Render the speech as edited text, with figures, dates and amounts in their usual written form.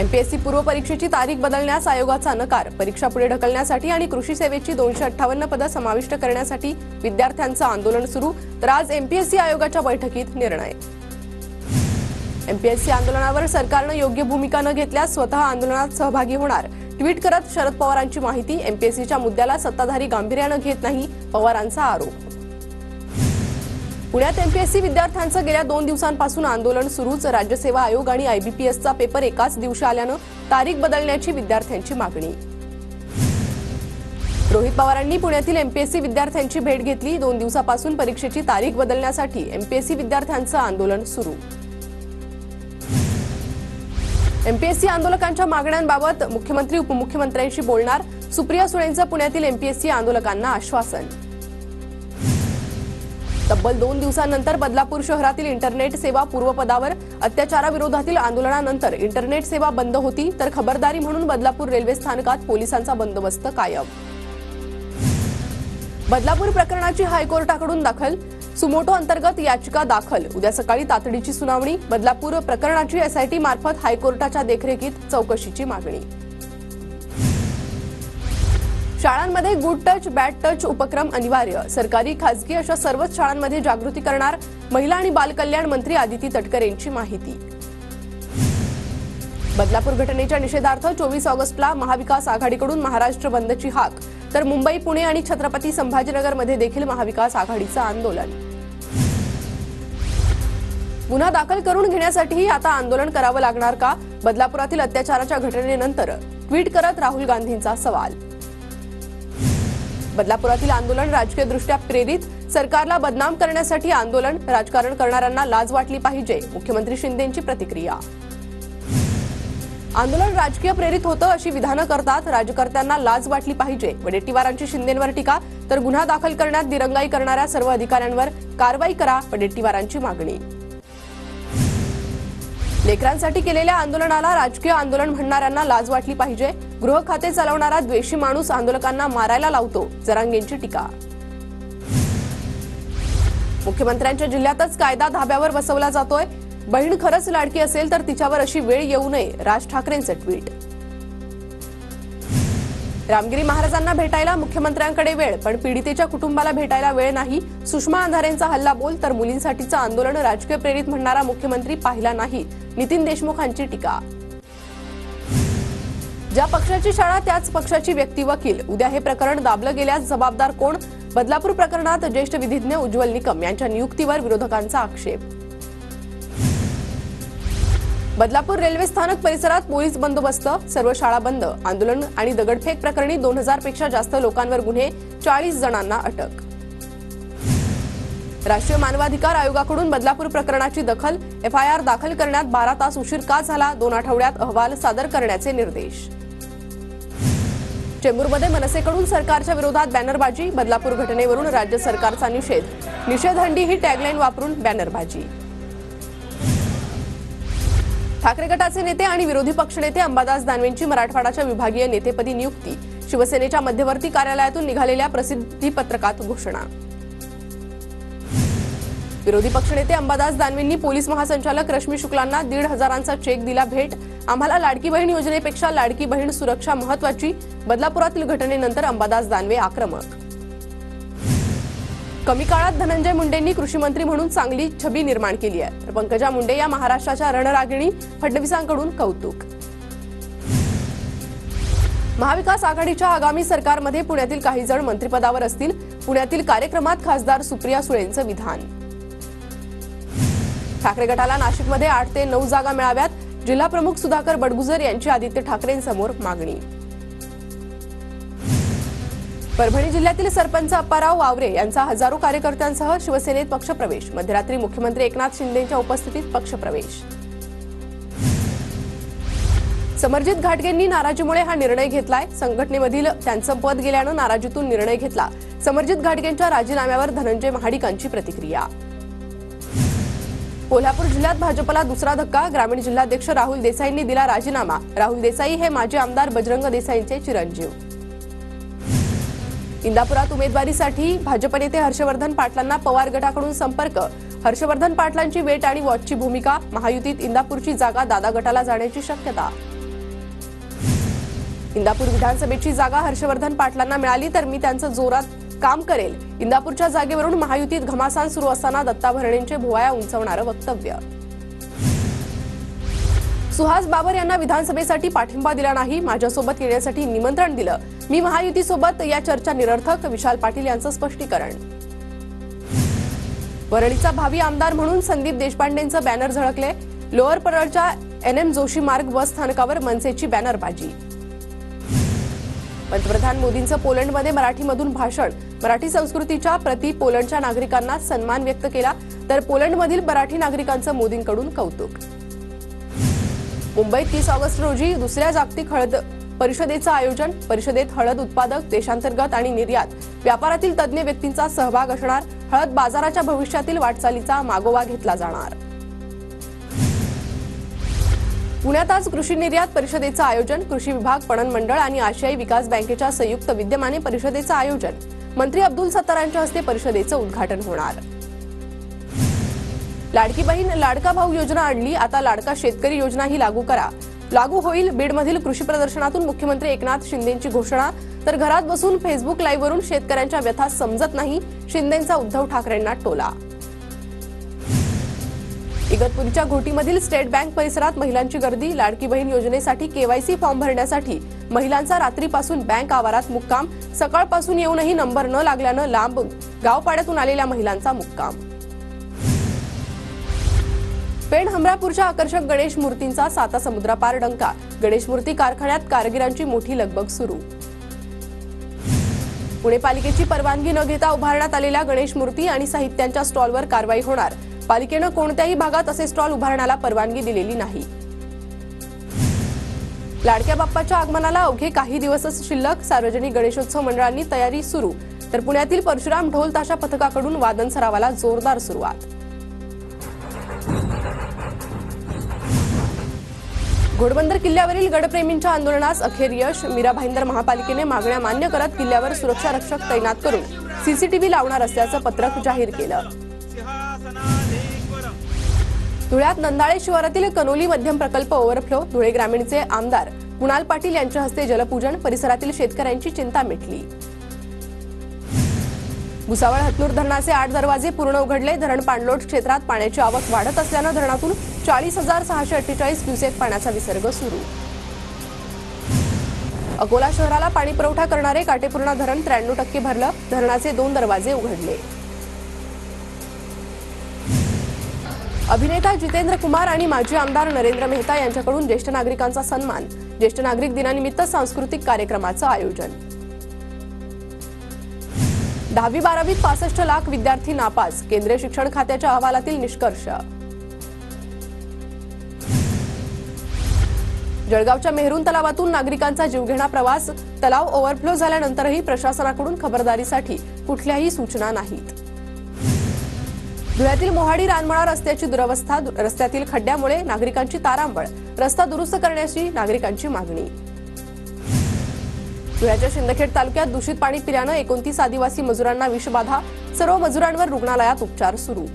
MPSC पूर्व परीक्षेची तारीख बदलण्यास आयोगाचा नकार। परीक्षा पुढे ढकलण्यासाठी आणि कृषी सेवेची 258 पदं समाविष्ट करण्यासाठी विद्यार्थ्यांचं आंदोलन सुरू। तर आज एमपीएससी आयोगाच्या बैठकीत निर्णय। एमपीएससी आंदोलनावर सरकारने योग्य भूमिका न घेतल्यास स्वतः आंदोलनात सहभागी होणार। ट्विट करत शरद पवारांची माहिती। एमपीएससीच्या मुद्द्याला सत्ताधारी गांभीर्याने घेत नाही, पवारांचा आरोप। पुण्यात एमपीएससी विद्यार्थ्यांचं गेल्या 2 दिवसांपासून आंदोलन सुरूच। राज्यसेवा आयोग आणि आयबीपीएसचा पेपर एकाच दिवशी आल्यानं तारीख बदलण्याची विद्यार्थ्यांची मागणी। रोहित पवारांनी पुण्यातील एमपीएससी विद्यार्थ्यांची भेट घेतली। 2 दिवसापासून परीक्षेची तारीख बदलण्यासाठी एमपीएससी विद्यार्थ्यांचं आंदोलन सुरू। एमपीएससी आंदोलकांच्या मागण्यांबाबत मुख्यमंत्री उपमुख्यमंत्र्यांशी बोलणार। सुप्रिया सुळेंचं पुण्यातील एमपीएससी आंदोलकांना आश्वासन। तब्बल 2 दिवसांनंतर बदलापूर शहरातील इंटरनेट सेवा पूर्वपदावर। अत्याचाराविरोधातील आंदोलनानंतर इंटरनेट सेवा बंद होती, तर खबरदारी म्हणून बदलापूर रेल्वे स्थानकात पोलिसांचा बंदोबस्त कायम। बदलापूर प्रकरणाची हायकोर्टाकडून दखल। सुमोटो अंतर्गत याचिका दाखल। उद्या सकाळी तातडीची सुनावणी। बदलापूर प्रकरणाची एसआयटी मार्फत हायकोर्टाच्या देखरेखीत चौकशीची मागणी। शाळांमध्ये गुड टच बॅड टच उपक्रम अनिवार्य। सरकारी खासगी अशा सर्वच शाळांमध्ये जागृती करणार। महिला आणि बालकल्याण मंत्री आदिती तटकर यांची माहिती। बदलापूर घटनेच्या निषेधार्थ 24 ऑगस्टला महाविकास आघाडीकडून महाराष्ट्र बंदची हाक। तर मुंबई, पुणे आणि छत्रपती संभाजीनगरमध्ये देखील महाविकास आघाडीचं आंदोलन। गुन्हा दाखल करून घेण्यासाठीही आता आंदोलन करावं लागणार का? बदलापुरातील अत्याचाराच्या घटनेनंतर ट्विट करत राहुल गांधींचा सवाल। बदलापुरातील आंदोलन राजकीयदृष्ट्या प्रेरित। सरकारला बदनाम करण्यासाठी आंदोलन। राजकारण करणाऱ्यांना लाज वाटली पाहिजे, मुख्यमंत्री शिंदेंची प्रतिक्रिया। आंदोलन राजकीय प्रेरित होतं अशी विधानं करतात राजकर्त्यांना लाज वाटली पाहिजे। वडेट्टीवारांची शिंदेंवर टीका। तर गुन्हा दाखल करण्यात दिरंगाई करणाऱ्या सर्व अधिकाऱ्यांवर कारवाई करा, वडेट्टीवारांची मागणी। लेकरांसाठी केलेल्या आंदोलनाला राजकीय आंदोलन म्हणणाऱ्यांना लाज वाटली पाहिजे। गृह खाते चालवणारा द्वेषी माणूस आंदोलकांना मारायला लावतो, जरांगेंची टीका। मुख्यमंत्र्यांच्या जिल्ह्यातच कायदा धाब्यावर बसवला जातोय। बहीण खरंच लाडकी असेल तर तिच्यावर अशी वेळ येऊ नये, राज ठाकरेंचं ट्विट। रामगिरी महाराजांना भेटायला मुख्यमंत्र्यांकडे वेळ, पण पीडितेच्या कुटुंबाला भेटायला वेळ नाही। सुषमा अंधारेंचा हल्ला बोल। तर मुलींसाठीचं आंदोलन राजकीय प्रेरित म्हणणारा मुख्यमंत्री पाहिला नाही, नितीन देशमुखांची टीका। ज्या पक्षाची शाळा त्याच पक्षाची व्यक्ती वकील। उद्या हे प्रकरण दाबलं गेल्यास जबाबदार कोण? बदलापूर प्रकरणात ज्येष्ठ विधिज्ञ उज्ज्वल निकम यांच्या नियुक्तीवर विरोधकांचा आक्षेप। बदलापूर रेल्वे स्थानक परिसरात पोलीस बंदोबस्त। सर्व शाळा बंद। आंदोलन आणि दगडफेक प्रकरणी 2000 पेक्षा जास्त लोकांवर गुन्हे, 40 जणांना अटक। राष्ट्रीय मानवाधिकार आयोगाकडून बदलापूर प्रकरणाची दखल। एफआयआर दाखल करण्यात 12 तास उशीर का झाला? 2 आठवड्यात अहवाल सादर करण्याचे निर्देश। चेंबूरमध्ये मनसेकडून सरकारच्या विरोधात बॅनरबाजी। बदलापूर घटनेवरून राज्य सरकारचा निषेध। निषेधहंडी ही टॅगलाईन वापरून बॅनरबाजी। ठाकरे गटाचे नेते आणि विरोधी पक्षनेते अंबादास दानवेंची मराठवाडाच्या विभागीय नेतेपदी नियुक्ती। शिवसेनेच्या मध्यवर्ती कार्यालयातून निघालेल्या प्रसिद्धी पत्रकात घोषणा। विरोधी पक्षनेते अंबादास दानवेंनी पोलीस महासंचालक रश्मी शुक्लांना 1,500चा चेक दिला भेट। आम्हाला लाडकी बहीण योजनेपेक्षा लाडकी बहीण सुरक्षा महत्वाची। बदलापुरातील घटनेनंतर अंबादास दानवे आक्रमक। कमी काळात धनंजय मुंडेंनी कृषी मंत्री म्हणून चांगली छबी निर्माण केली आहे। तर पंकजा मुंडे या महाराष्ट्राच्या रणरागिणी, फडणवीसांकडून कौतुक। महाविकास आघाडीच्या आगामी सरकारमध्ये पुण्यातील काही जण मंत्रिपदावर असतील। पुण्यातील कार्यक्रमात खासदार सुप्रिया सुळेंचं विधान। ठाकरे गटाला नाशिकमध्ये 8 ते 9 जागा मिळाव्यात। जिल्हा प्रमुख सुधाकर बडगुजर यांची आदित्य ठाकरेंसमोर मागणी। परभणी जिल्ह्यातील सरपंच अप्पाराव वावरे यांचा हजारो कार्यकर्त्यांसह शिवसेनेत पक्षप्रवेश। मध्यरात्री मुख्यमंत्री एकनाथ शिंदेंच्या उपस्थितीत पक्षप्रवेश। समरजित घाटगेंनी नाराजीमुळे हा निर्णय घेतलाय। संघटनेमधील त्यांचं पद गेल्यानं नाराजीतून निर्णय घेतला। समरजित घाटगेंच्या राजीनाम्यावर धनंजय महाडिकांची प्रतिक्रिया। कोल्हापूर जिल्ह्यात भाजपला दुसरा धक्का। ग्रामीण जिल्हाध्यक्ष राहुल देसाईंनी दिला राजीनामा। राहुल देसाई हे माजी आमदार बजरंग देसाईंचे चिरंजीव। इंदापुरात उमेदवारीसाठी भाजप नेते हर्षवर्धन पाटलांना पवार गटाकडून संपर्क। हर्षवर्धन पाटलांची वेट आणि वॉचची भूमिका। महायुतीत इंदापूरची जागा दादा गटाला जाण्याची शक्यता। इंदापूर विधानसभेची जागा हर्षवर्धन पाटलांना मिळाली तर मी त्यांचं जोरात काम करेल. इंदापूरच्या जागेवरून महायुतीत घमासान सुरू असताना दत्ता भरणेंचे भुवया उंचावणारं वक्तव्य. सुहास बाबर यांना विधानसभेसाठी पाठिंबा दिला नाही, माझ्यासोबत येण्यासाठी निमंत्रण दिलं, मी महायुतीसोबत या चर्चा निरर्थक. विशाल पाटील यांचं स्पष्टीकरण. वरळीचा भावी आमदार म्हणून संदीप देशपांडेंचं बॅनर झळकले. लोअर परळच्या NM जोशी मार्ग बस स्थानकावर मनसेची बॅनरबाजी. पंतप्रधान मोदींचं पोलंडमध्ये मराठीमधून भाषण. मराठी संस्कृतीच्या प्रति पोलंडच्या नागरिकांना सन्मान व्यक्त केला तर पोलंडमधील मराठी नागरिकांचं मोदींकडून कौतुक. मुंबईत 30 ऑगस्ट रोजी दुसऱ्या जागतिक हळद परिषदेचं आयोजन. परिषदेत हळद उत्पादक, देशांतर्गत आणि निर्यात व्यापारातील तज्ज्ञ व्यक्तींचा सहभाग असणार. हळद बाजाराच्या भविष्यातील वाटचालीचा मागोवा घेतला जाणार. पुण्यात आज कृषी निर्यात परिषदेचं आयोजन. कृषी विभाग, पणन मंडळ आणि आशियाई विकास बँकेच्या संयुक्त विद्यमाने परिषदेचं आयोजन. मंत्री अब्दुल सत्तारांच्या हस्ते परिषदेचं उद्घाटन होणार. लाडकी बहीण लाडका भाऊ योजना आणली, आता लाडका शेतकरी योजनाही लागू करा. लागू होईल. बीडमधील कृषी प्रदर्शनातून मुख्यमंत्री एकनाथ शिंदेंची घोषणा. तर घरात बसून फेसबुक लाईव्हवरून शेतकऱ्यांच्या व्यथा समजत नाही, शिंदेंचा उद्धव ठाकरेंना टोला. इगतपुरीच्या घोटीमधील स्टेट बँक परिसरात महिलांची गर्दी. लाडकी बहीण योजनेसाठी KYC फॉर्म भरण्यासाठी महिलांचा रात्रीपासून बँक आवारात मुक्काम. सकाळपासून येऊनही नंबर न लागल्यानं लांब गावपाड्यातून आलेल्या महिलांचा मुक्काम. पेण हमरापूरच्या आकर्षक गणेश मूर्तींचा साता समुद्रापार डंका. गणेश मूर्ती कारखान्यात कारागिरांची मोठी लगबग सुरू. पुणे पालिकेची परवानगी न घेता उभारण्यात आलेल्या गणेश मूर्ती आणि साहित्यांच्या स्टॉलवर कारवाई होणार. पालिकेनं कोणत्याही भागात असे स्टॉल उभारण्याला परवानगी दिलेली नाही. लाडक्या बाप्पाच्या आगमनाला अवघे काही दिवसच शिल्लक. सार्वजनिक गणेशोत्सव मंडळांनी तयारी सुरू. तर पुण्यातील परशुराम ढोल ताशा पथकाकडून वादन सरावाला जोरदार सुरुवात. घोडबंदर किल्ल्यावरील गडप्रेमींच्या आंदोलनास अखेर यश. मीरा भाईंदर महापालिकेने मागण्या मान्य करत किल्ल्यावर सुरक्षा रक्षक तैनात करून CCTV लावणार असल्याचं पत्रक जाहीर केलं. धुळ्यात नंदाळे शिवारातील कनोली मध्यम प्रकल्प ओव्हरफ्लो. धुळे ग्रामीणचे आमदार कुणाल पाटील यांच्या हस्ते जलपूजन. परिसरातील शेतकऱ्यांची चिंता मिटली. भुसावळ हतनूर धरणाचे 8 दरवाजे पूर्ण उघडले. धरण पाणलोट क्षेत्रात पाण्याची आवक वाढत असल्यानं धरणातून 40,648 क्युसेक पाण्याचा विसर्ग सुरू. अकोला शहराला पाणी पुरवठा करणारे काटेपूर्णा धरण 93% भरलं. धरणाचे 2 दरवाजे उघडले. अभिनेता जितेंद्र कुमार आणि माजी आमदार नरेंद्र मेहता यांच्याकडून ज्येष्ठ नागरिकांचा सन्मान. ज्येष्ठ नागरिक दिनानिमित्त सांस्कृतिक कार्यक्रमाचं आयोजन. 10वी 12वीत 65 लाख विद्यार्थी नापास. केंद्रीय शिक्षण खात्याच्या अहवालातील निष्कर्ष. जळगावच्या मेहरून तलावातून नागरिकांचा जीवघेणा प्रवास. तलाव ओव्हरफ्लो झाल्यानंतरही प्रशासनाकडून खबरदारीसाठी कुठल्याही सूचना नाहीत. धुळ्यातील मोहाडी रानमळा रस्त्याची दुरवस्था. रस्त्यातील खड्ड्यामुळे नागरिकांची तारांबळ. रस्ता दुरुस्त करण्याची नागरिकांची मागणी. धुळ्याच्या शिंदखेड तालुक्यात दूषित पाणी पिल्यानं 29 आदिवासी मजुरांना विषबाधा. सर्व मजुरांवर रुग्णालयात उपचार सुरू.